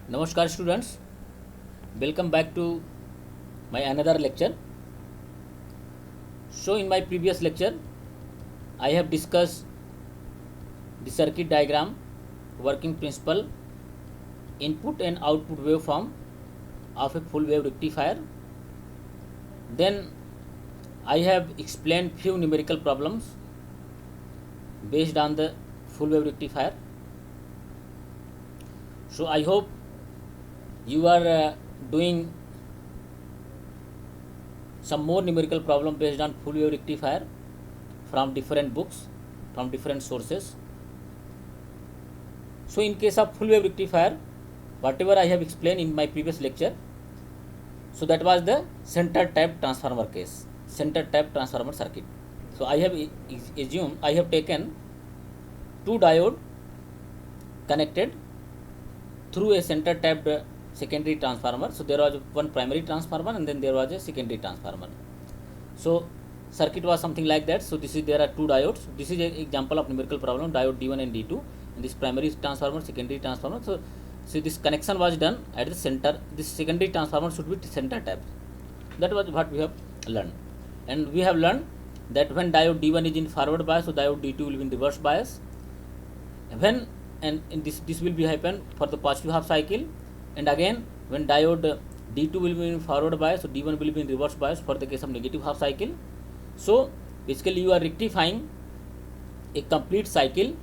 Namaskar students, welcome back to my another lecture. So in my previous lecture I have discussed the circuit diagram, working principle, input and output waveform of a full wave rectifier. Then I have explained few numerical problems based on the full wave rectifier. So I hope you are doing some more numerical problem based on full wave rectifier from different books, from different sources. So in case of full wave rectifier, whatever I have explained in my previous lecture, so that was the center tap transformer case, center tap transformer circuit. So I have assumed, I have taken two diode connected through a center tapped secondary transformer. So there was one primary transformer and then there was a secondary transformer. So circuit was something like that. So there are two diodes. This is an example of numerical problem, diode D1 and D2, and this primary transformer, secondary transformer. So this connection was done at the center. This secondary transformer should be center tapped. That was what we have learned, and we have learned that when diode D1 is in forward bias, so diode D2 will be in reverse bias. When and in this will be happen for the positive half cycle, and again when diode D2 will be in forward bias, so D1 will be in reverse bias for the case of negative half cycle. So basically you are rectifying a complete cycle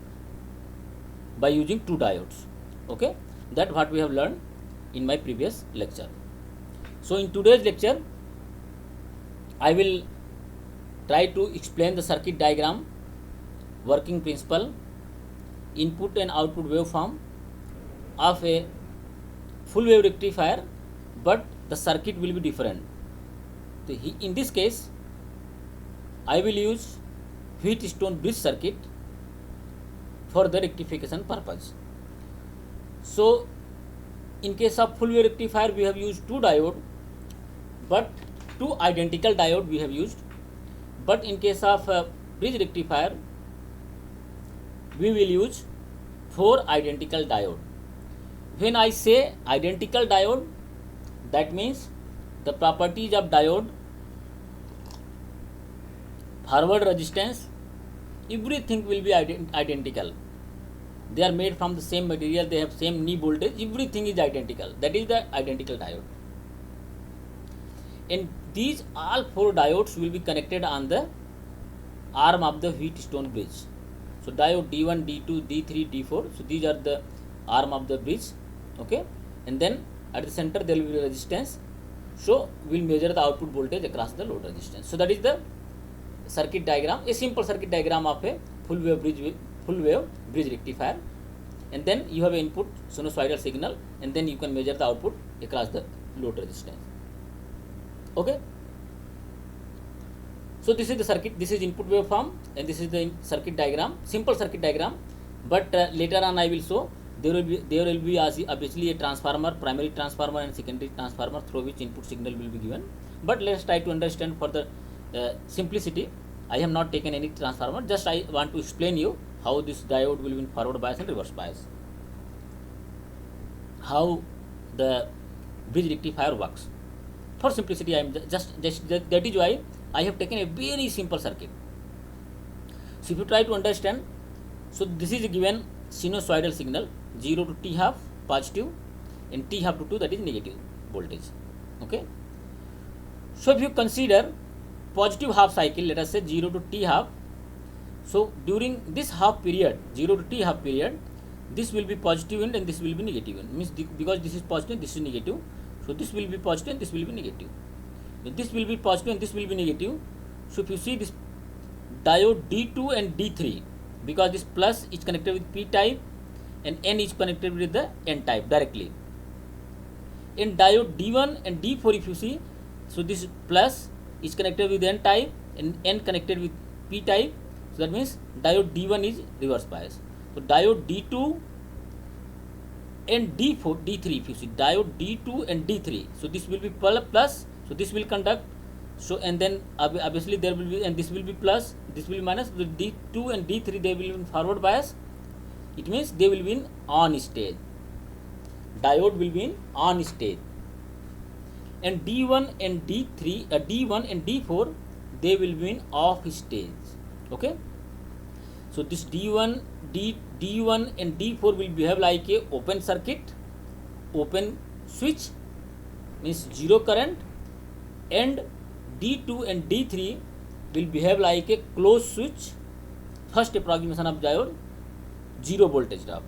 by using two diodes. Okay, that what we have learned in my previous lecture. So in today's lecture I will try to explain the circuit diagram, working principle, input and output waveform of a full wave rectifier, but the circuit will be different. In this case I will use Wheatstone bridge circuit for the rectification purpose. So in case of full wave rectifier we have used two diode, but two identical diode we have used. But in case of bridge rectifier we will use four identical diode. When I say identical diode, that means the properties of diode, forward resistance, everything will be identical. They are made from the same material, they have same knee voltage, everything is identical. That is the identical diode. And these all four diodes will be connected on the arm of the Wheatstone bridge. So diode D1, D2, D3, D4. So these are the arm of the bridge. Okay, and then at the center there will be resistance. So we will measure the output voltage across the load resistance. So that is the circuit diagram, a simple circuit diagram of a full wave bridge rectifier. And then you have an input sinusoidal signal, and then you can measure the output across the load resistance. Okay. So this is the circuit, this is input waveform, and this is the circuit diagram, simple circuit diagram. But later on I will show there will be obviously a transformer, primary transformer and secondary transformer through which input signal will be given. But let's try to understand for the simplicity. I have not taken any transformer, just I want to explain you how this diode will be in forward bias and reverse bias, how the bridge rectifier works. For simplicity I am just that is why I have taken a very simple circuit. So if you try to understand, so this is a given sinusoidal signal, 0 to T half positive and T half to 2, that is negative voltage. Okay. So if you consider positive half cycle, let us say 0 to T half. So during this half period, 0 to T half period, this will be positive end and this will be negative end. Means because this is positive, this is negative. So this will be positive and this will be negative. This will be positive and this will be negative. So if you see this diode D2 and D3, because this plus is connected with P type and N is connected with the N type directly. In diode D1 and D4, if you see, so this plus is connected with N type and N connected with P type. So that means diode D1 is reverse bias. So diode D2 and D4, D3, if you see diode D2 and D3, so this will be plus, so this will conduct. So and then obviously there will be, and this will be plus, this will be minus. The D2 and D3 they will be in forward bias. It means they will be in on stage. diode will be in on stage, and D1 and D3, D1 and D4, they will be in off stage. Okay, so this D1 and D4 will behave like a open circuit, open switch, means zero current, and D2 and D3 will behave like a closed switch, first approximation of diode, zero voltage drop.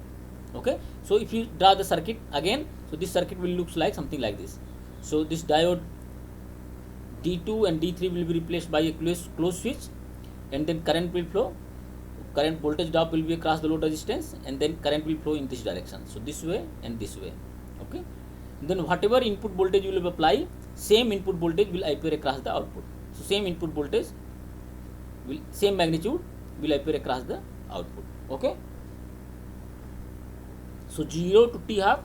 Okay, so if you draw the circuit again, so this circuit will looks like something like this. So this diode D2 and D3 will be replaced by a closed switch, and then current will flow, current voltage drop will be across the load resistance, and then current will flow in this direction, so this way and this way. Okay, then whatever input voltage you will apply, same input voltage will appear across the output. So same input voltage will, same magnitude will appear across the output. Okay, so 0 to T half,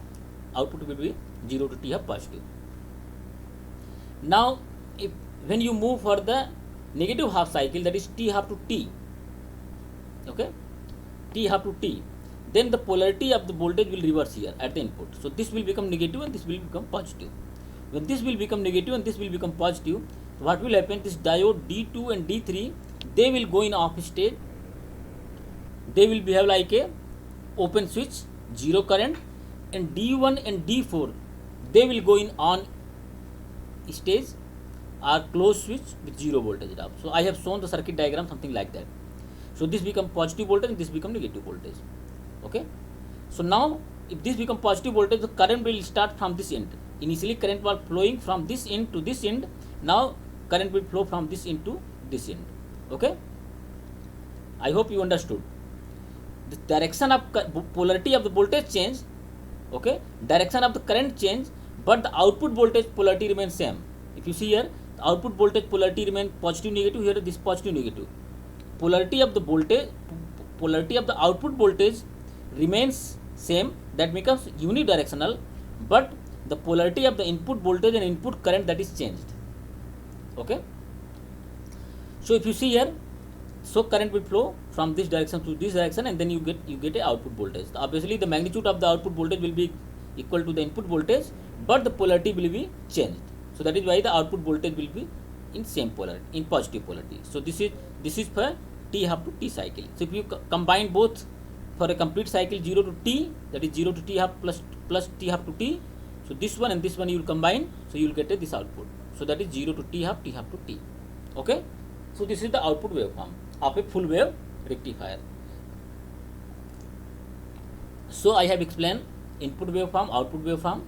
output will be 0 to T half positive. Now if when you move for the negative half cycle, that is T half to T, okay, T half to T, then the polarity of the voltage will reverse here at the input. So this will become negative and this will become positive. When this will become negative and this will become positive, what will happen? This diode D2 and D3, they will go in off stage, they will behave like a open switch, zero current, and D1 and D4, they will go in on stage or closed switch with zero voltage drop. So I have shown the circuit diagram something like that. So this become positive voltage and this become negative voltage. Okay, so now if this become positive voltage, the current will start from this end. Initially current was flowing from this end to this end, now current will flow from this end to this end. Okay, I hope you understood. The direction of polarity of the voltage change, okay, direction of the current change, but the output voltage polarity remains same. If you see here, the output voltage polarity remains positive negative, here this positive negative. Polarity of the voltage, polarity of the output voltage remains same, that becomes unidirectional, but the polarity of the input voltage and input current, that is changed. Okay, so if you see here, so current will flow from this direction to this direction, and then you get a output voltage. Obviously the magnitude of the output voltage will be equal to the input voltage, but the polarity will be changed. So that is why the output voltage will be in same polarity, in positive polarity. So this is for T half to T cycle. So if you combine both for a complete cycle 0 to T, that is 0 to T half plus T half to T, so this one and this one you will combine, so you will get this output. So that is 0 to T half to T. Okay, so this is the output waveform of a full wave rectifier. So I have explained input waveform, output waveform,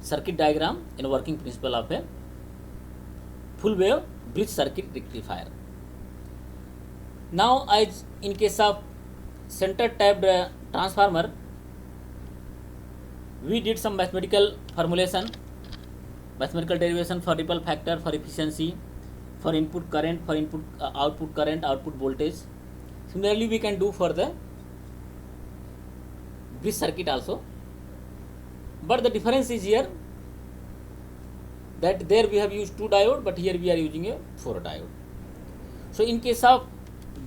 circuit diagram, and working principle of a full wave bridge circuit rectifier. Now, as in case of center tapped transformer, we did some mathematical formulation, mathematical derivation for ripple factor, for efficiency, for input current, for input output current, output voltage. Similarly, we can do for the bridge circuit also. But the difference is here that there we have used 2 diode, but here we are using a 4 diode. So in case of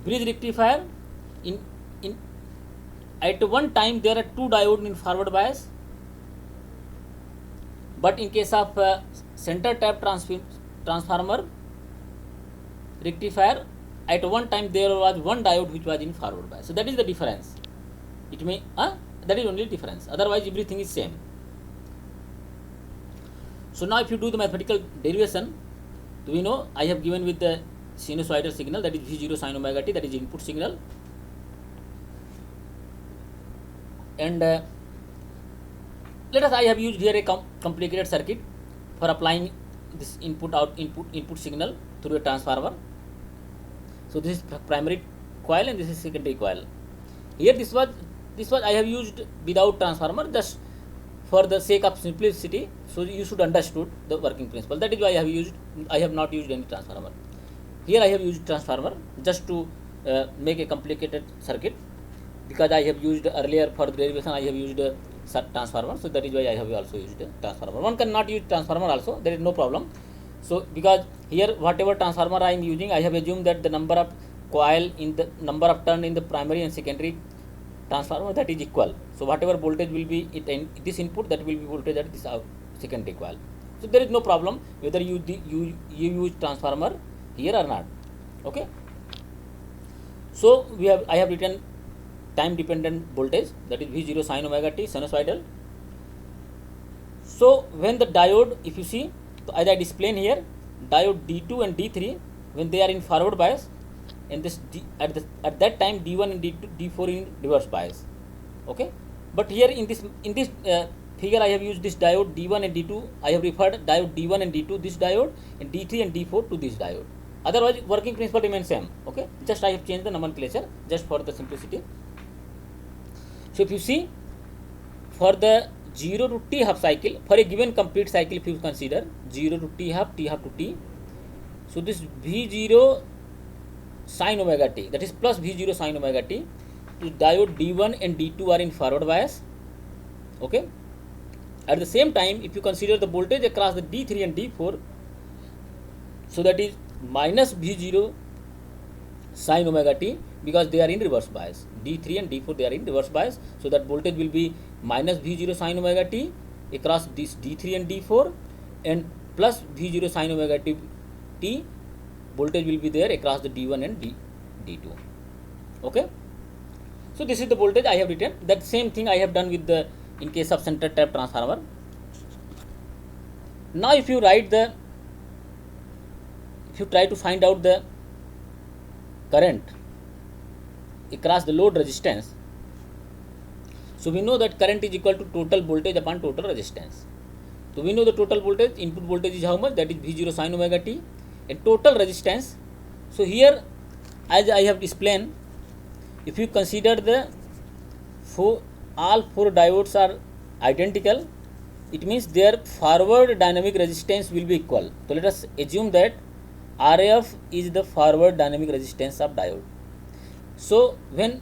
bridge rectifier, in at one time there are 2 diodes in forward bias, but in case of center tap transformer rectifier, at one time there was 1 diode which was in forward bias. So that is the difference. It may that is only difference. Otherwise everything is same. So now if you do the mathematical derivation, do we know I have given with the sinusoidal signal, that is V0 sin omega t, that is input signal, and let us, I have used here a complicated circuit for applying this input signal through a transformer. So this is primary coil and this is secondary coil. Here this was I have used without transformer, just for the sake of simplicity, so you should understood the working principle. That is why I have not used any transformer. Here I have used transformer just to make a complicated circuit, because I have used earlier for the derivation I have used a transformer, so that is why I have also used a transformer. One cannot use transformer also, there is no problem. So because here whatever transformer I am using, I have assumed that the number of coil in the number of turn in the primary and secondary transformer that is equal. So whatever voltage will be this input, that will be voltage at this secondary coil. So there is no problem whether you use transformer here or not. Okay. So I have written time dependent voltage, that is V0 sin omega t sinusoidal. So when the diode, if you see, so as I explained here, diode D2 and D3, when they are in forward bias, and this at that time D1 and D4 in reverse bias. Okay, but here in this figure I have used this diode D1 and D2. I have referred diode D1 and D2 this diode, and D3 and D4 to this diode. Otherwise working principle remains same. Okay, just I have changed the nomenclature just for the simplicity. So if you see, for the 0 to t half cycle, for a given complete cycle, if you consider 0 to t half to t, so this V0 sin omega t, that is plus V0 sin omega t, to diode D1 and D2 are in forward bias. Okay. At the same time, if you consider the voltage across the D3 and D4, so that is minus V0 sin omega t, because they are in reverse bias. D3 and D4 they are in reverse bias, so that voltage will be minus V0 sin omega t across this D3 and D4, and plus V0 sin omega t voltage will be there across the D1 and D2. Okay. So this is the voltage I have written. That same thing I have done with the in case of center tap transformer. Now if you try to find out the current across the load resistance, so we know that current is equal to total voltage upon total resistance. So we know the total voltage, input voltage is how much, that is V0 sin omega t, and total resistance. So here, as I have explained, if you consider the all four diodes are identical, it means their forward dynamic resistance will be equal. So let us assume that RF is the forward dynamic resistance of diode. So when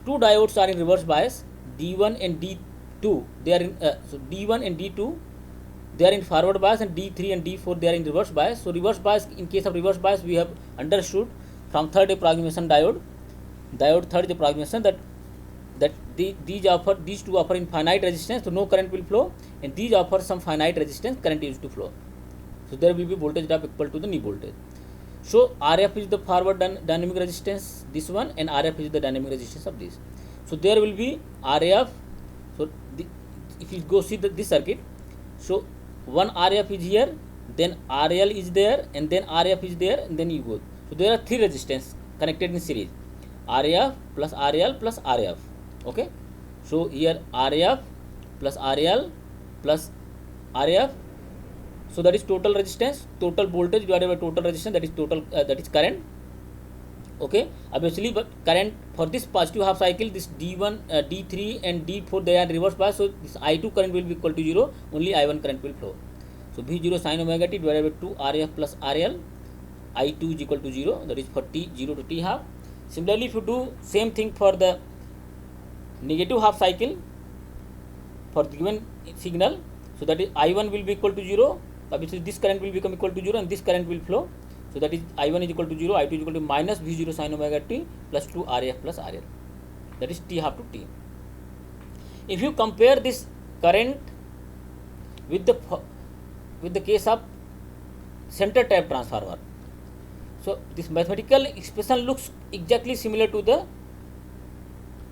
two diodes are in reverse bias, D1 and D2 they are in so D1 and D2 they are in forward bias, and D3 and D4 they are in reverse bias. So reverse bias, in case of reverse bias, we have understood from third approximation third approximation that these two offer infinite resistance, so no current will flow, and these offer some finite resistance, current used to flow. So there will be voltage drop equal to the knee voltage. So RF is the forward dynamic resistance, this one, and RF is the dynamic resistance of this. So there will be RF. So if you go see this circuit, so one RF is here, then RL is there, and then RF is there, and then you go. So there are three resistance connected in series: RF plus RL plus RF. Okay. So here RF plus RL plus RF. So that is total resistance, total voltage divided by total resistance, that is total that is current. Okay, obviously, but current for this positive half cycle, this D1, D3 and D4 they are reverse bias, so this I2 current will be equal to 0, only I1 current will flow. So V0 sin omega t divided by 2 RF plus RL, I2 is equal to 0, that is for t 0 to t half. Similarly, if you do same thing for the negative half cycle for the given signal, so that is I1 will be equal to 0, obviously this current will become equal to 0, and this current will flow. So that is I1 is equal to 0, I2 is equal to minus V0 sin omega t plus 2 RF plus RL, that is t half to t. If you compare this current with the case of center tap transformer, so this mathematical expression looks exactly similar to the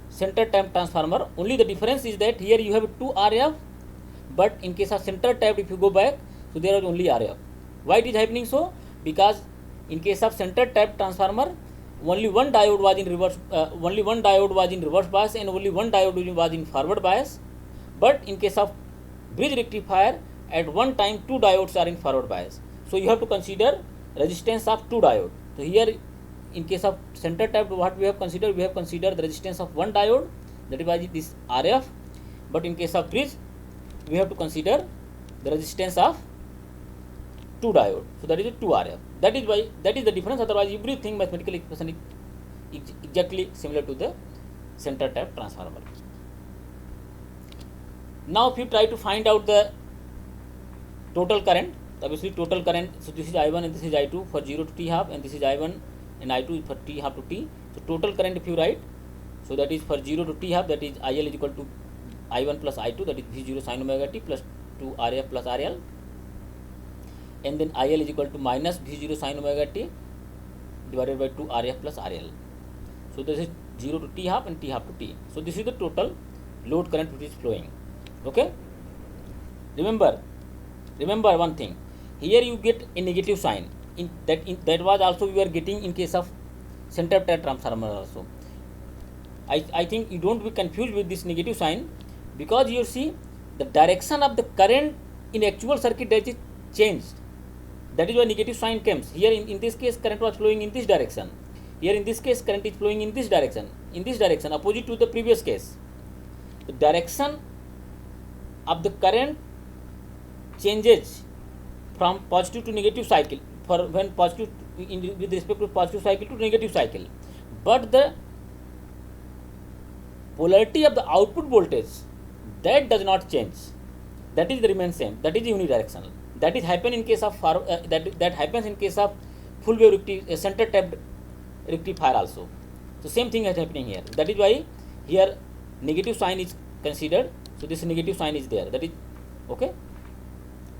center tap transformer, only the difference is that here you have 2 RF, but in case of center tap, if you go back, so there are only RF. Why it is happening so? Because in case of center tap transformer, only one diode was in reverse bias, and only one diode was in forward bias. But in case of bridge rectifier, at one time two diodes are in forward bias. So you have to consider resistance of two diodes. So here in case of center tap, what we have considered the resistance of one diode, that is this RF. But in case of bridge, we have to consider the resistance of two diode, so that is a 2 RF. That is the difference. Otherwise, everything mathematical expression is exactly similar to the center tap transformer. Now, if you try to find out the total current, obviously total current. So this is I1 and this is I2 for 0 to t half, and this is I1 and I2 for t half to t. So total current, if you write, So that is for 0 to t half, that is IL is equal to I1 plus I2, that is V0 sin omega t plus 2 RF plus RL, and then IL is equal to minus V0 sin omega t divided by 2 RF plus RL. So this is 0 to t half and t half to t. So this is the total load current which is flowing. Okay. Remember one thing. Here you get a negative sign. That was also we were getting in case of center tap transformer also. I think you don't be confused with this negative sign, because you see the direction of the current in actual circuit that is changed. That is why negative sign comes. Here in this case current was flowing in this direction. Here in this case current is flowing in this direction, opposite to the previous case. The direction of the current changes from positive to negative cycle, for when positive with respect to positive cycle to negative cycle, but the polarity of the output voltage, that does not change, that is remain same, that is unidirectional. That is happen in case of that happens in case of full wave center tapped rectifier also. So same thing is happening here. That is why here negative sign is considered. So this negative sign is there. That is okay.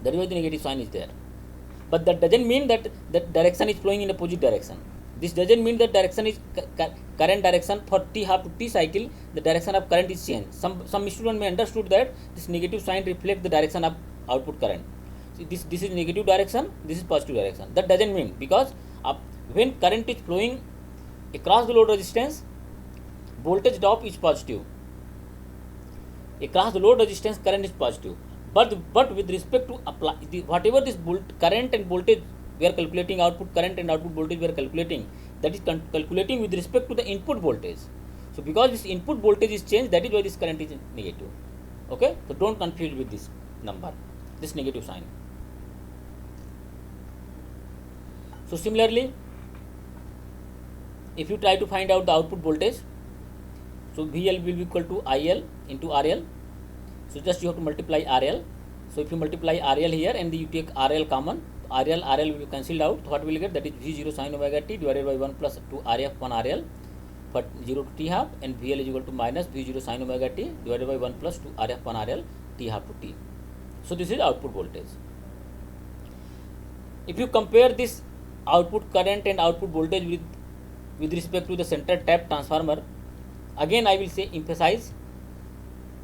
That is why the negative sign is there. But that doesn't mean that that direction is flowing in opposite direction. This doesn't mean that direction is current direction for t half to t cycle. The direction of current is changed. Some student may understood that this negative sign reflects the direction of output current. So this is negative direction. This is positive direction. That doesn't mean, because when current is flowing across the load resistance, voltage drop is positive. Across the load resistance, current is positive. But with respect to whatever this current and voltage we are calculating, output current and output voltage we are calculating, that is calculating with respect to the input voltage. So because this input voltage is changed, that is why this current is negative. Okay, so don't confuse with this number, this negative sign. So similarly, if you try to find out the output voltage, so VL will be equal to IL into RL. So just you have to multiply RL. So if you multiply RL here and you take RL common, RL will be cancelled out. What will you get? That is V0 sin omega t divided by 1 plus 2 RF 1 RL for 0 to t half, and VL is equal to minus V0 sin omega t divided by 1 plus 2 RF 1 RL t half to t. So this is output voltage. If you compare this output current and output voltage with respect to the center tap transformer, again I will say emphasize,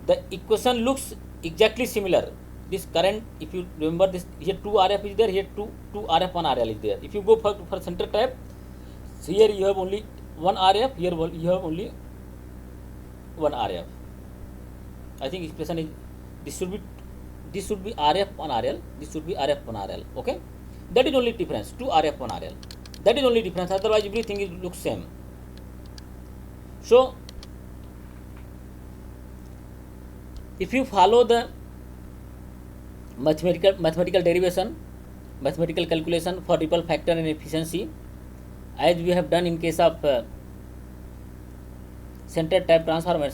the equation looks exactly similar. This current, if you remember this, here 2 RF is there, here 2 RF 1 RL is there. If you go for center tap, so here you have only 1 RF, here you have only 1 RF. I think expression is, this should be RF 1 RL, this should be RF 1 RL. Okay, that is only difference, 2 RF 1 RL. That is only difference. Otherwise everything looks same. So if you follow the mathematical derivation, mathematical calculation for ripple factor and efficiency, as we have done in case of center tap transformer,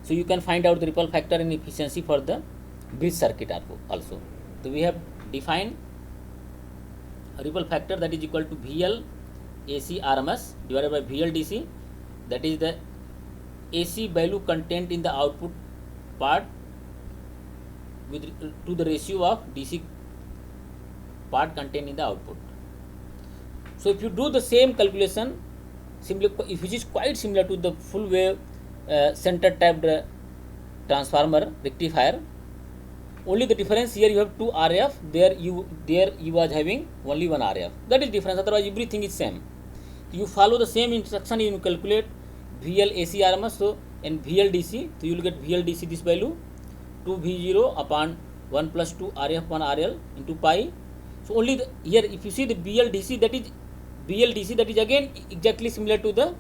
so you can find out the ripple factor and efficiency for the bridge circuit also. So we have defined a ripple factor that is equal to VL AC RMS divided by VL DC, that is the AC value content in the output part to the ratio of DC part contained in the output. So if you do the same calculation, which is quite similar to the full wave center tapped transformer rectifier, only the difference here you have 2 RF, there you was having only 1 RF. That is difference. Otherwise everything is same. You follow the same instruction, you calculate VL AC RMS, so and VL DC, so you will get VL DC this value 2 V0 upon 1 plus 2 RF 1 RL into pi. So only here if you see the VL DC, that is again exactly similar to the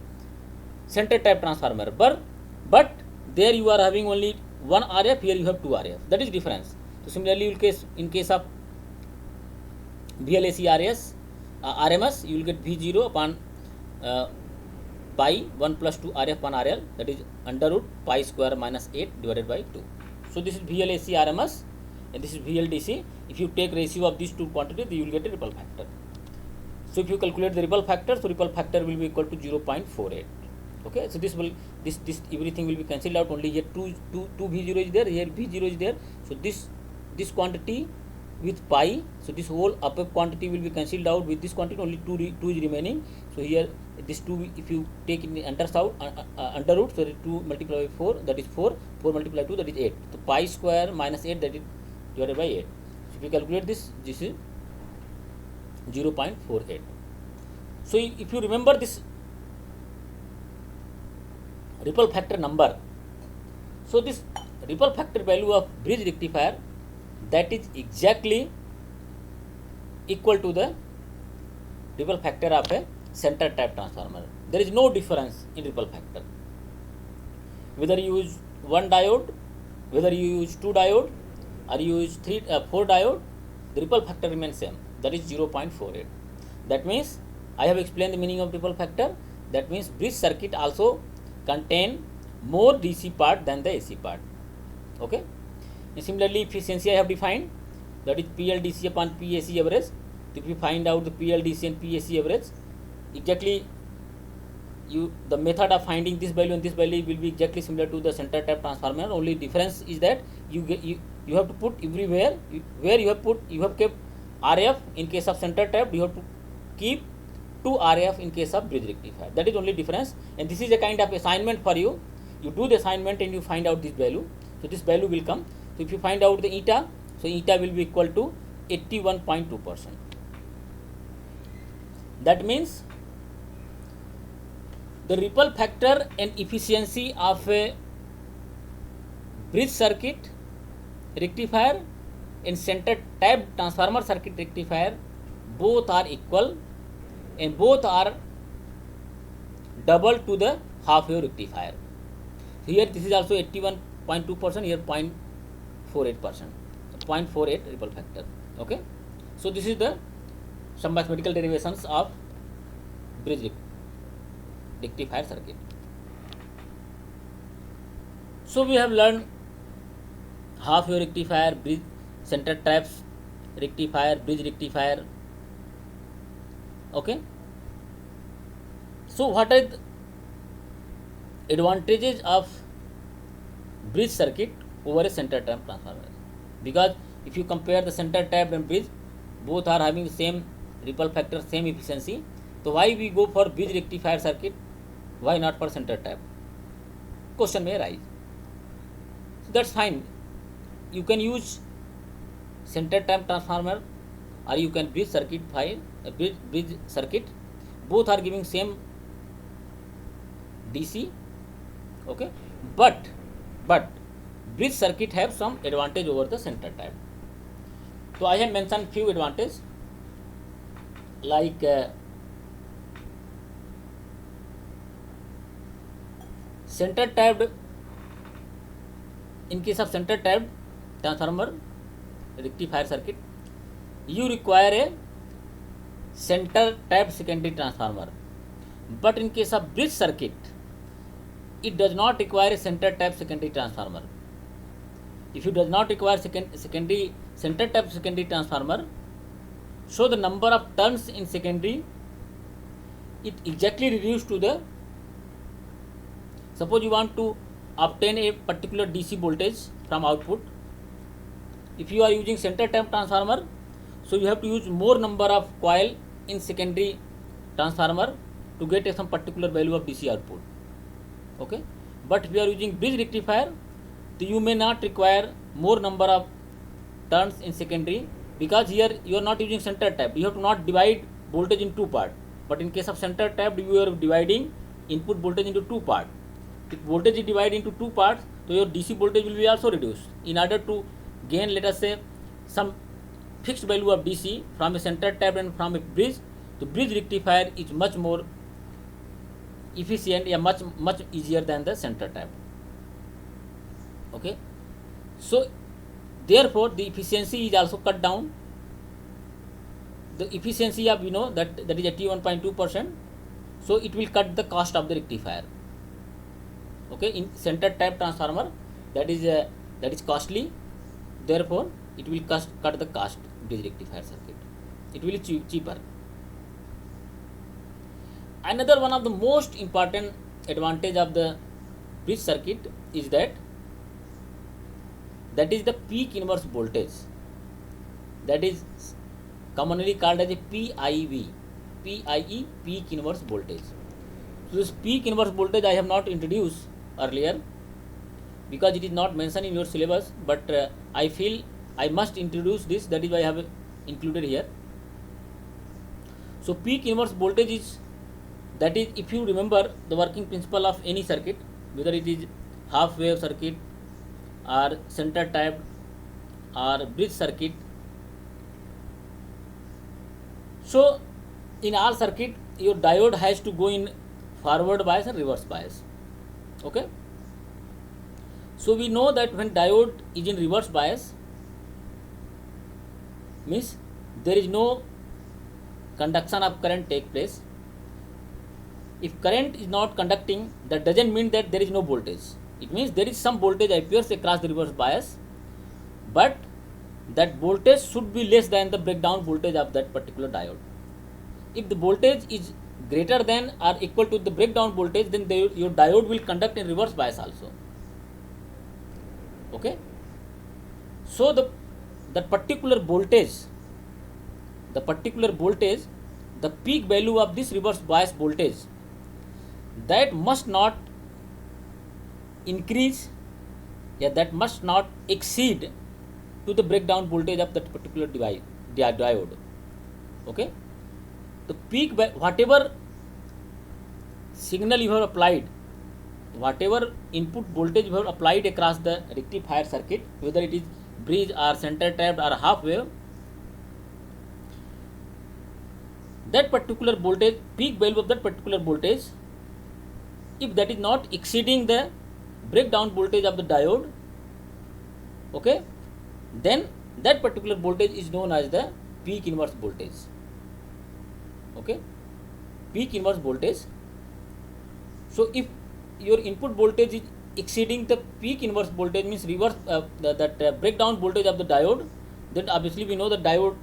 center tap transformer, but there you are having only 1 RF, here you have 2 RF. That is difference. So similarly in case of VLAC RMS, you will get V0 upon pi 1 plus 2 RF 1 RL, that is under root pi square minus 8 divided by 2. So this is VLAC RMS and this is VLDC. If you take ratio of these two quantities, you will get a ripple factor. So if you calculate the ripple factor, so ripple factor will be equal to 0.48. Okay, so this everything will be cancelled out. Only here two V0 is there, here V0 is there. So this quantity with pi, so this whole upper quantity will be cancelled out with this quantity. Only 2 is remaining. So here this 2, if you take in the under root, so 2 multiplied by 4, that is 4. 4 multiplied by 2, that is 8. So pi square minus 8, that is divided by 8. So if you calculate this is 0.48. So if you remember this ripple factor number, so this ripple factor value of bridge rectifier, that is exactly equal to the ripple factor of a center type transformer. There is no difference in ripple factor. Whether you use 1 diode, whether you use 2 diode, or you use 4 diode, the ripple factor remains same. That is 0.48. That means I have explained the meaning of ripple factor. That means bridge circuit also contain more DC part than the AC part. Okay. And similarly, efficiency I have defined, that is PLDC upon PAC average. If you find out the PLDC and PAC average, exactly the method of finding this value and this value will be exactly similar to the center type transformer. Only difference is that you have to put everywhere where you have kept RF in case of center type, you have to keep 2 RF in case of bridge rectifier. That is only difference, and this is a kind of assignment for you. You do the assignment and you find out this value. So this value will come. So if you find out the eta, so eta will be equal to 81.2%. That means the ripple factor and efficiency of a bridge circuit rectifier and center type transformer circuit rectifier, both are equal and both are double to the half wave rectifier. Here this is also 81.2%, here 0.48%, 0.48 ripple factor. Okay, so this is the some mathematical derivations of bridge rectifier circuit. So we have learned half wave rectifier, bridge center taps rectifier, bridge rectifier. Okay, so what are the advantages of bridge circuit over a center tap transformer? Because if you compare the center tap and bridge, both are having the same ripple factor, same efficiency. So why we go for bridge rectifier circuit? Why not for center tap? Question may arise. So that's fine. You can use center tap transformer, or you can bridge circuit bridge circuit. Both are giving same DC. Okay, but bridge circuit have some advantage over the center tap. So I have mentioned few advantages, like center tapped. In case of center tapped transformer rectifier circuit, you require a center tapped secondary transformer. But in case of bridge circuit, it does not require a center tapped secondary transformer. If you does not require secondary center tapped secondary transformer, so the number of turns in secondary, it exactly reduced to the, suppose you want to obtain a particular DC voltage from output. If you are using center tap transformer, so you have to use more number of coil in secondary transformer to get some particular value of DC output. Okay, but if you are using bridge rectifier, so you may not require more number of turns in secondary, because here you are not using center tap. You have to not divide voltage in 2 parts. But in case of center tap, you are dividing input voltage into 2 parts. If voltage is divided into 2 parts, so your DC voltage will be also reduced. In order to gain, let us say, some fixed value of DC from a center tap and from a bridge, the bridge rectifier is much more efficient, much easier than the center tap. Okay, so therefore the efficiency is also cut down. The efficiency of, that is 81.2%. So it will cut the cost of the rectifier. Okay, in center tap transformer, that is costly. Therefore it will cut the cost bridge rectifier circuit. It will be cheaper. Another one of the most important advantage of the bridge circuit is that is the peak inverse voltage, that is commonly called as a PIV, peak inverse voltage. So this peak inverse voltage I have not introduced earlier because it is not mentioned in your syllabus, but I feel I must introduce this, that is why I have included here. So peak inverse voltage is, that is, if you remember the working principle of any circuit, whether it is half wave circuit or center tapped or bridge circuit. So in all circuit your diode has to go in forward bias and reverse bias. Okay. So we know that when diode is in reverse bias, means there is no conduction of current take place. If current is not conducting, that doesn't mean that there is no voltage. It means there is some voltage appears across the reverse bias, but that voltage should be less than the breakdown voltage of that particular diode. If the voltage is greater than or equal to the breakdown voltage, then your diode will conduct in reverse bias also. Okay. So that particular voltage, the peak value of this reverse bias voltage, that must not increase, that must not exceed to the breakdown voltage of that particular diode. Okay. The peak, whatever signal you have applied, whatever input voltage you have applied across the rectifier circuit, whether it is bridge or center tapped or half wave, that particular voltage, peak value of that particular voltage, if that is not exceeding the breakdown voltage of the diode, okay, then that particular voltage is known as the peak inverse voltage. Okay, peak inverse voltage. So if your input voltage is exceeding the peak inverse voltage, means reverse that breakdown voltage of the diode, then obviously we know the diode,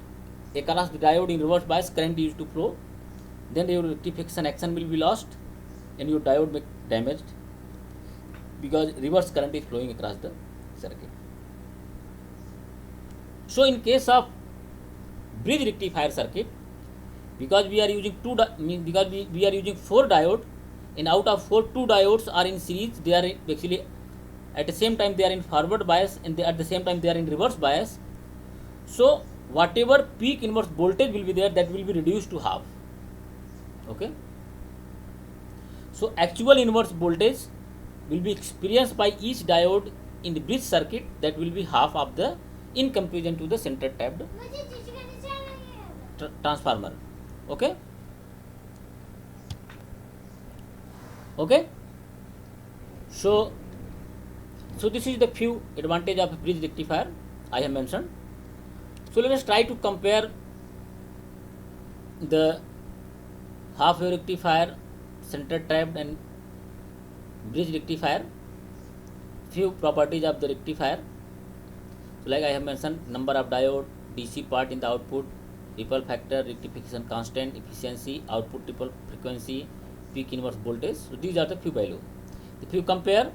across the diode in reverse bias current used to flow, then your rectification action will be lost and your diode may damaged because reverse current is flowing across the circuit. So in case of bridge rectifier circuit, because we are using we are using 4 diode, and out of 4, 2 diodes are in series, they are actually at the same time they are in forward bias and at the same time they are in reverse bias. So whatever peak inverse voltage will be there, that will be reduced to half. Okay. So actual inverse voltage will be experienced by each diode in the bridge circuit, that will be half of the, in comparison to the center tapped transformer. Okay. Okay. So this is the few advantage of bridge rectifier I have mentioned. So let us try to compare the half wave rectifier, center tapped and bridge rectifier, few properties of the rectifier. So like I have mentioned, number of diode, DC part in the output, ripple factor, rectification constant, efficiency, output ripple frequency, peak inverse voltage. So these are the few values. If you compare,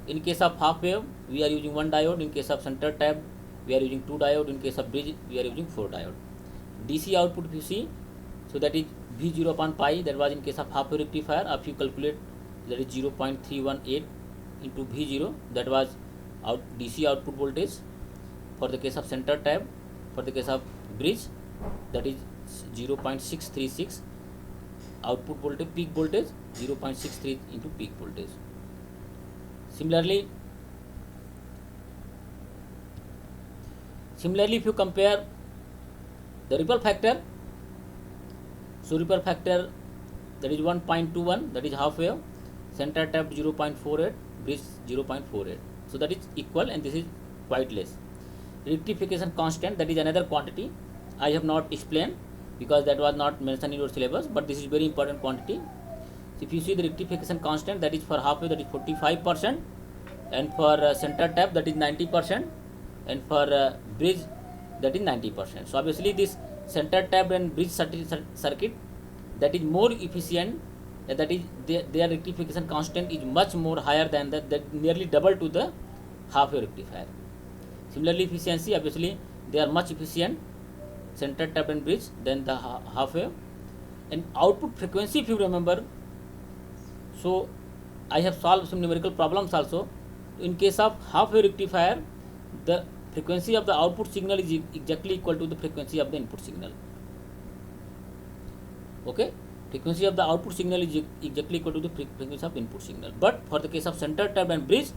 in case of half wave we are using 1 diode, in case of center tapped we are using 2 diode, in case of bridge we are using 4 diode. DC output if you see, so that is V0 upon pi, that was in case of half wave rectifier. If you calculate, that is 0.318 into V0, that was DC output voltage. For the case of center tapped, for the case of bridge, that is 0.636 output voltage, peak voltage 0.63 into peak voltage. Similarly if you compare the ripple factor, so ripple factor, that is 1.21, that is half wave, center tapped 0.48, bridge 0.48. So that is equal and this is quite less. Rectification constant, that is another quantity I have not explained because that was not mentioned in your syllabus, but this is very important quantity. So if you see the rectification constant, that is for half wave, that is 45%, and for center tap, that is 90%, and for bridge, that is 90%. So obviously this center tap and bridge circuit, that is more efficient that is their rectification constant is much more higher than that nearly double to the half wave rectifier. Similarly, efficiency, obviously they are much efficient, center tapped and bridge, than the half wave. And output frequency, if you remember, so I have solved some numerical problems also. In case of half wave rectifier, the frequency of the output signal is exactly equal to the frequency of the input signal. Okay, frequency of the output signal is exactly equal to the frequency of input signal. But for the case of center tapped and bridge,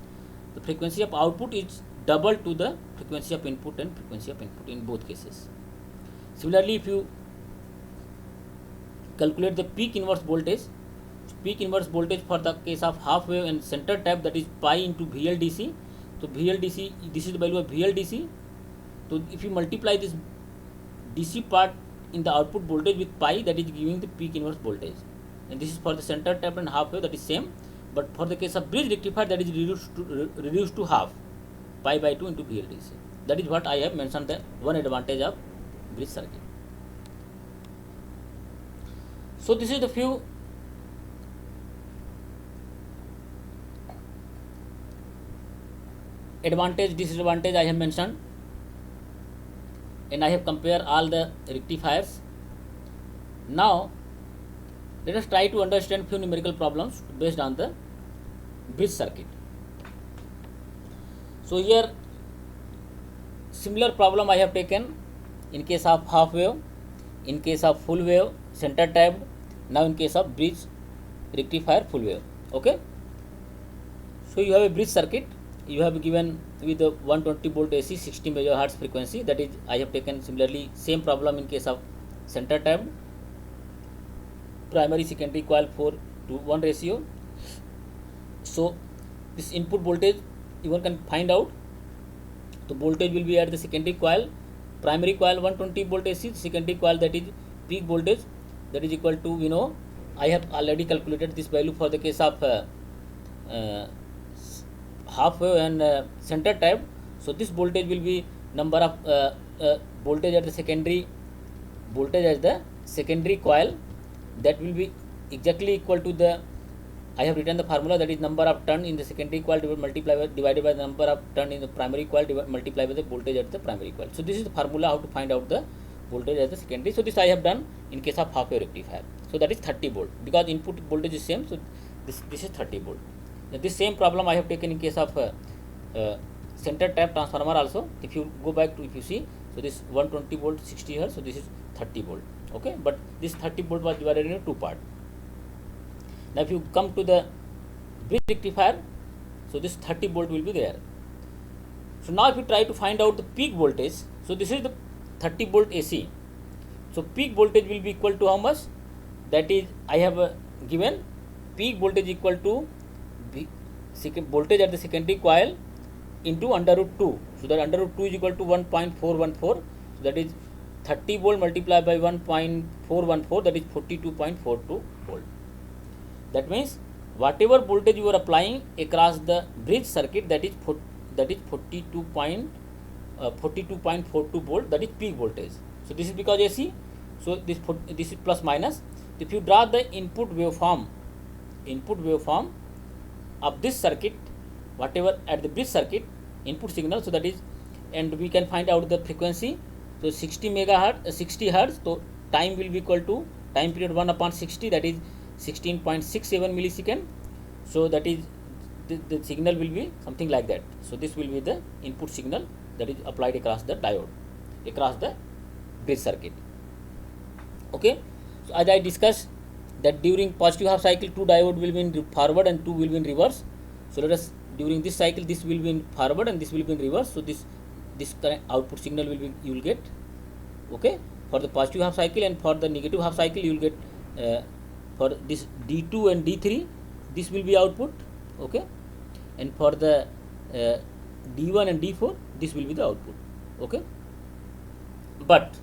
the frequency of output is double to the frequency of input and frequency of input in both cases. Similarly, if you calculate the peak inverse voltage for the case of half wave and center tap, that is pi into VLDC. So VLDC, this is the value of VLDC. So if you multiply this DC part in the output voltage with pi, that is giving the peak inverse voltage. And this is for the center tap and half wave, that is same. But for the case of bridge rectifier, that is reduced to half, pi by 2 into VLDC. That is what I have mentioned, the one advantage of bridge circuit. So this is the few advantage, disadvantage I have mentioned, and I have compared all the rectifiers. Now let us try to understand few numerical problems based on the bridge circuit. So here similar problem I have taken in case of half wave, in case of full wave, center tapped, now in case of bridge rectifier full wave. Okay, so you have a bridge circuit, you have given with the 120 volt AC 60 megahertz frequency, that is I have taken similarly same problem in case of center tapped, primary secondary coil 4:1 ratio. So this input voltage you one can find out. The voltage will be at the secondary coil, primary coil 120 volt AC, secondary coil, that is peak voltage, that is equal to, we know, I have already calculated this value for the case of half wave and center tapped. So this voltage will be number of voltage at the secondary coil, that will be exactly equal to the, I have written the formula, that is number of turn in the secondary coil divided by the number of turn in the primary coil multiplied by the voltage at the primary coil. So this is the formula how to find out the voltage at the secondary. So this I have done in case of half wave rectifier. So that is 30 volt, because input voltage is same. So this is 30 volt. Now this same problem I have taken in case of center tap transformer also. If you go back to, if you see, so this 120 volt 60 hertz, so this is 30 volt. Okay, but this 30 volt was divided into two parts. Now if you come to the bridge rectifier, so this 30 volt will be there. So now if you try to find out the peak voltage, so this is the 30 volt AC. So peak voltage will be equal to how much? That is, I have given peak voltage equal to voltage at the secondary coil into under root 2. So that under root 2 is equal to 1.414. So that is 30 volt multiplied by 1.414, that is 42.42 volt. That means whatever voltage you are applying across the bridge circuit, that is 42.42 volt, that is peak voltage. So this is because AC. So this is plus minus. If you draw the input waveform of this circuit, whatever at the bridge circuit input signal, so that is, and we can find out the frequency. So 60 megahertz, 60 hertz. So time will be equal to time period 1 upon 60, that is 16.67 millisecond. So that is the signal will be something like that. So this will be the input signal that is applied across the diode, across the bridge circuit. Okay, so as I discussed that during positive half cycle, two diode will be in forward and two will be in reverse. So let us, during this cycle, this will be in forward and this will be in reverse. So this current output signal will be, you will get, okay, for the positive half cycle, and for the negative half cycle you will get for this D2 and D3, this will be output, okay, and for the D1 and D4, this will be the output, okay. But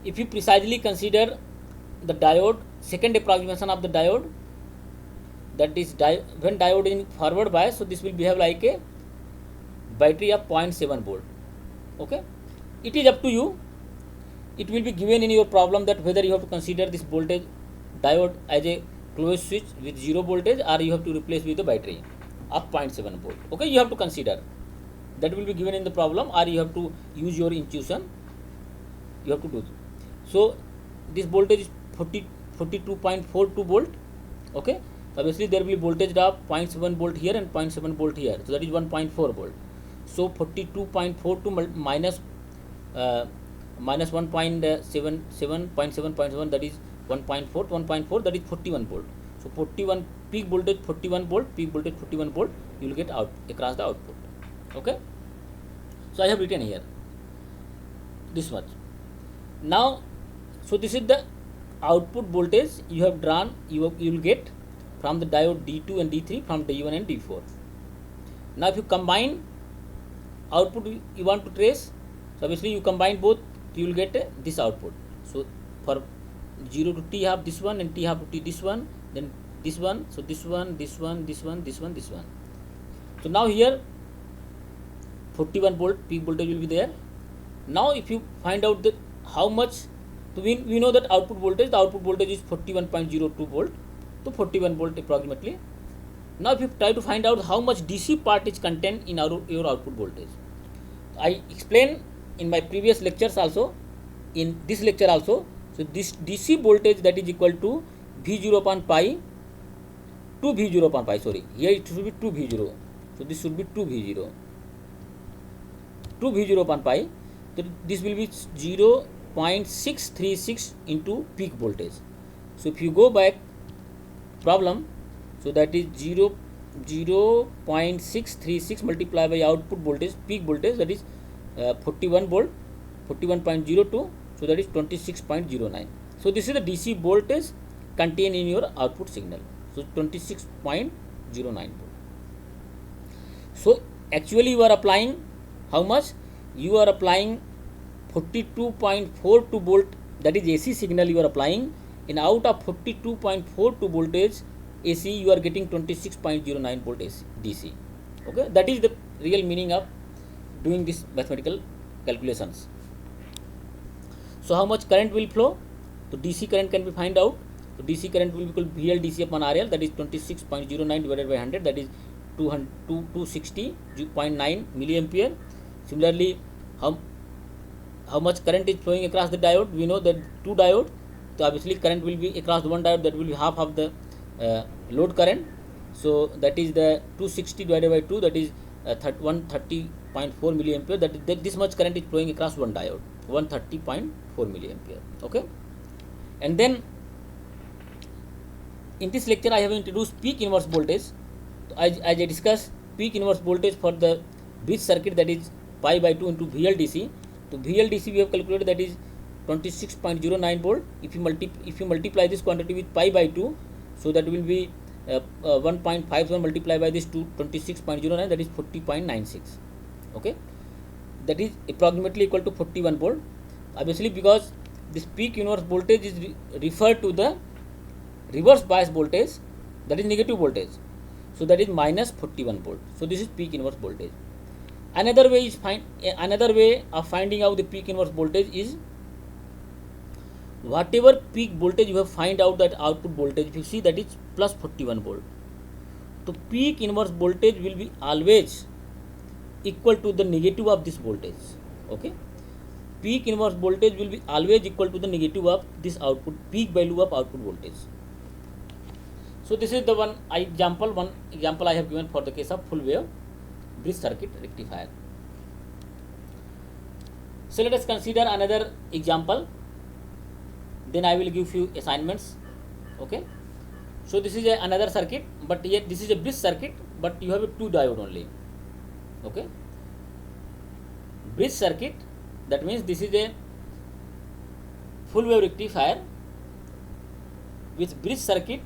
if you precisely consider the diode, second approximation of the diode, that is when diode is in forward bias, so this will behave like a battery of 0.7 volt, okay. It is up to you. It will be given in your problem that whether you have to consider this voltage diode as a closed switch with 0 voltage, or you have to replace with a battery of 0.7 volt. Okay, you have to consider. That will be given in the problem, or you have to use your intuition. You have to do. So this voltage is 42.42 volt. Okay, obviously there will be voltage drop 0.7 volt here and 0.7 volt here, so that is 1.4 volt. So 42.42 minus 1.77, that is 1.4, that is 41 volt. So 41 peak voltage 41 volt, peak voltage 41 volt, you will get out across the output. Okay, so I have written here this much. Now, so this is the output voltage you have drawn, you will get from the diode D2 and D3, from D1 and D4. Now if you combine output you want to trace, so obviously you combine both, you will get this output. So for 0 to T half this one, and T half to T this one, then this one, so this one, this one, this one, this one, this one. So now here 41 volt peak voltage will be there. Now if you find out that how much, so we know that output voltage, the output voltage is 41.02 volt, to 41 volt approximately. Now if you try to find out how much DC part is contained in your output voltage, I explained in my previous lectures also, in this lecture also. So this DC voltage, that is equal to V0 upon pi, 2 V0 upon pi, sorry, here it should be 2 V0, so this should be 2 V0, 2 V0 upon pi. So this will be 0.636 into peak voltage. So if you go back problem, so that is 0.636 multiplied by output voltage, peak voltage, that is 41 volt, 41.02, so that is 26.09. so this is the DC voltage contained in your output signal, so 26.09 volt. So actually you are applying how much? You are applying 42.42 volt, that is AC signal you are applying, and out of 42.42 voltage AC you are getting 26.09 volt AC DC. Okay, that is the real meaning of doing this mathematical calculations. So how much current will flow? So DC current can be find out. So DC current will be equal to VL DC upon RL, that is 26.09 divided by 100, that is 260.9 milliampere. Similarly, how much current is flowing across the diode? We know that 2 diode, so obviously current will be across the one diode, that will be half of the load current. So that is the 260 divided by 2, that is 130.4 milliampere. That this much current is flowing across one diode, 130.4 milliampere. Okay, and then in this lecture I have introduced peak inverse voltage. As I discussed, peak inverse voltage for the bridge circuit, that is pi by 2 into VLDC. So VLDC we have calculated, that is 26.09 volt. If you multiply this quantity with pi by 2, so that will be 1.57 multiplied by this to 26.09, that is 40.96. Okay, that is approximately equal to 41 volt. Obviously, because this peak inverse voltage is referred to the reverse bias voltage, that is negative voltage, so that is minus 41 volt. So this is peak inverse voltage. Another way of finding out the peak inverse voltage is, whatever peak voltage you have find out that output voltage, if you see that is plus 41 volt, so peak inverse voltage will be always equal to the negative of this voltage. Okay, peak inverse voltage will be always equal to the negative of this output, peak value of output voltage. So this is the one example I have given for the case of full wave bridge circuit rectifier. So let us consider another example, then I will give few assignments. Okay, so this is another circuit, but yet this is a bridge circuit, but you have a 2 diode only. Okay, bridge circuit, that means this is a full wave rectifier with bridge circuit.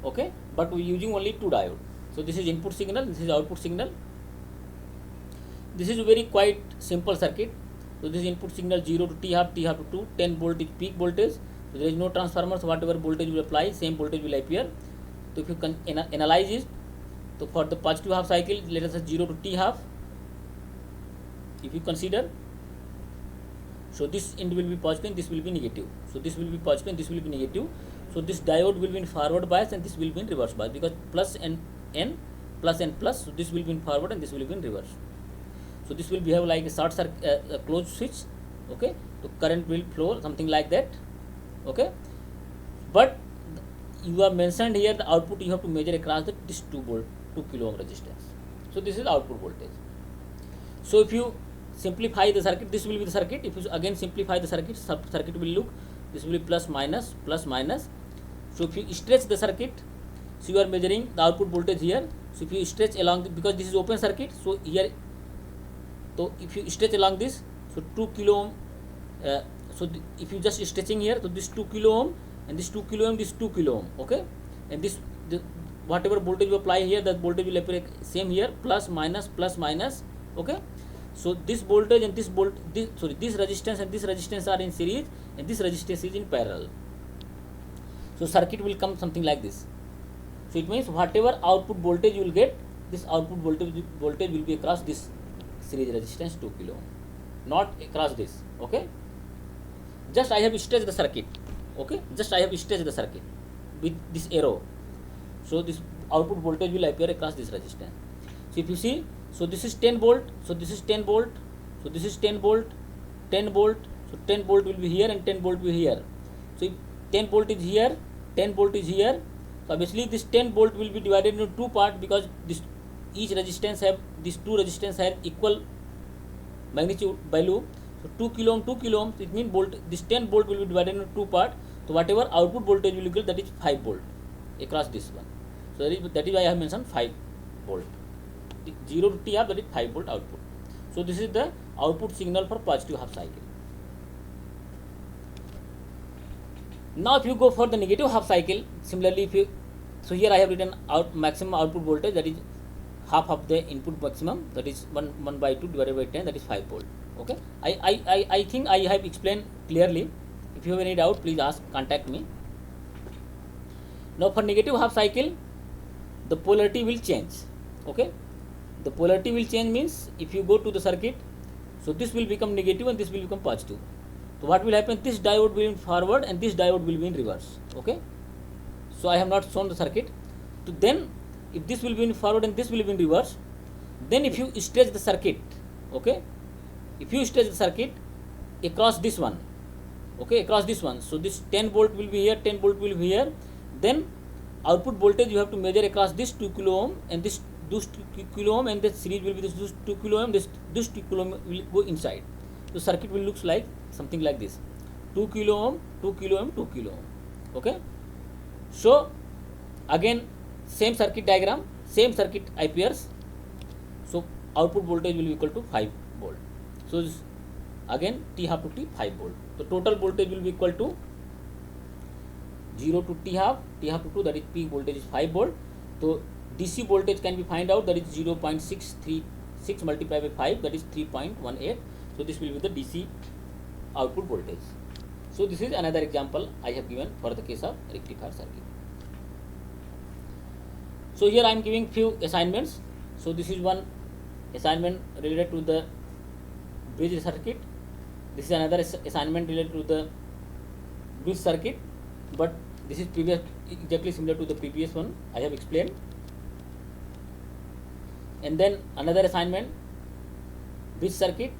Okay, but we are using only 2 diode. So this is input signal, this is output signal. This is a very quite simple circuit. So this is input signal 0 to T half to 2, 10 volt is peak voltage. So there is no transformer, so whatever voltage will apply, same voltage will appear. So if you can analyze it, so for the positive half cycle, let us say 0 to T half. If you consider, so this end will be positive and this will be negative. So this will be positive and this will be negative. So this diode will be in forward bias and this will be in reverse bias, because plus and n plus and plus, so this will be in forward and this will be in reverse. So this will behave like a short circuit, a closed switch. Okay, so current will flow something like that. Okay, but you have mentioned here the output you have to measure across this 2 volt 2 kilo ohm resistance. So this is output voltage. So if you simplify the circuit, this will be the circuit. If you again simplify the circuit, circuit will look, this will be plus minus plus minus. So if you stretch the circuit, so you are measuring the output voltage here. So if you stretch along because this is open circuit, so here, so if you stretch along this, so 2 kilo ohm, if you just stretching here, so this 2 kilo ohm and this 2 kilo ohm, this 2 kilo ohm, okay, and this whatever voltage you apply here, that voltage will appear same here, plus minus, okay. So this voltage and this this resistance and this resistance are in series and this resistance is in parallel. So circuit will come something like this. So it means whatever output voltage you will get, this output voltage will be across this series resistance 2 kilo ohm, not across this. Okay, just I have stretched the circuit. Okay, just I have stretched the circuit with this arrow. So this output voltage will appear across this resistance. So if you see, so this is 10 volt, so this is 10 volt, so this is 10 volt, 10 volt, so 10 volt will be here and 10 volt will be here. So if 10 volt is here, 10 volt is here, so obviously this 10 volt will be divided into two parts, because this each resistance have, these two resistance have equal magnitude value. So 2 kilo ohm, 2 kilo ohm, it means volt, this 10 volt will be divided into two parts. So whatever output voltage will get, that is 5 volt across this one. So that is why I have mentioned 5 volt. 0 to T half, that is 5 volt output. So this is the output signal for positive half cycle. Now if you go for the negative half cycle, similarly if you, so here I have written out maximum output voltage, that is half of the input maximum, that is 1 by 2 divided by 10, that is 5 volt. Okay, I think I have explained clearly. If you have any doubt, please ask, contact me. Now for negative half cycle, the polarity will change. Okay, the polarity will change means if you go to the circuit, so this will become negative and this will become positive. So what will happen, this diode will be in forward and this diode will be in reverse. Okay, so I have not shown the circuit. So then if this will be in forward and this will be in reverse, then if you stretch the circuit, okay, if you stretch the circuit across this one, okay, across this one, so this 10 volt will be here, 10 volt will be here, then output voltage you have to measure across this 2 kilo ohm and this 2 kilo ohm, and the series will be this 2 kilo ohm, this 2 kilo ohm will go inside. So circuit will looks like something like this, 2 kilo ohm, 2 kilo ohm, 2 kilo ohm. Okay, so again same circuit diagram, same circuit appears. So output voltage will be equal to 5 volt. So again T half to T 5 volt. So total voltage will be equal to 0 to T half to 2, that is peak voltage is 5 volt. So DC voltage can be find out, that is 0.636 multiplied by 5, that is 3.18. So this will be the DC output voltage. So this is another example I have given for the case of rectifier circuit. So here I am giving few assignments. So this is one assignment related to the bridge circuit. This is another assignment related to the bridge circuit, but this is previous, exactly similar to the previous one I have explained. And then another assignment, bridge circuit,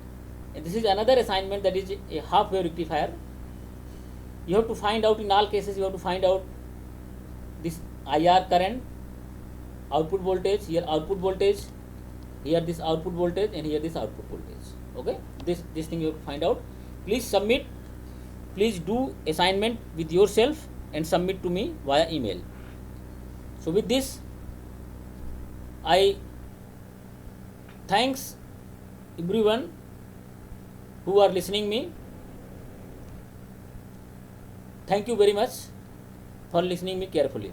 and this is another assignment, that is a half wave rectifier. You have to find out, in all cases you have to find out this IR current, output voltage, here output voltage, here this output voltage, and here this output voltage. Okay, this thing you have to find out. Please submit, please do assignment with yourself and submit to me via email. So with this, I thanks everyone who are listening me. Thank you very much for listening me carefully.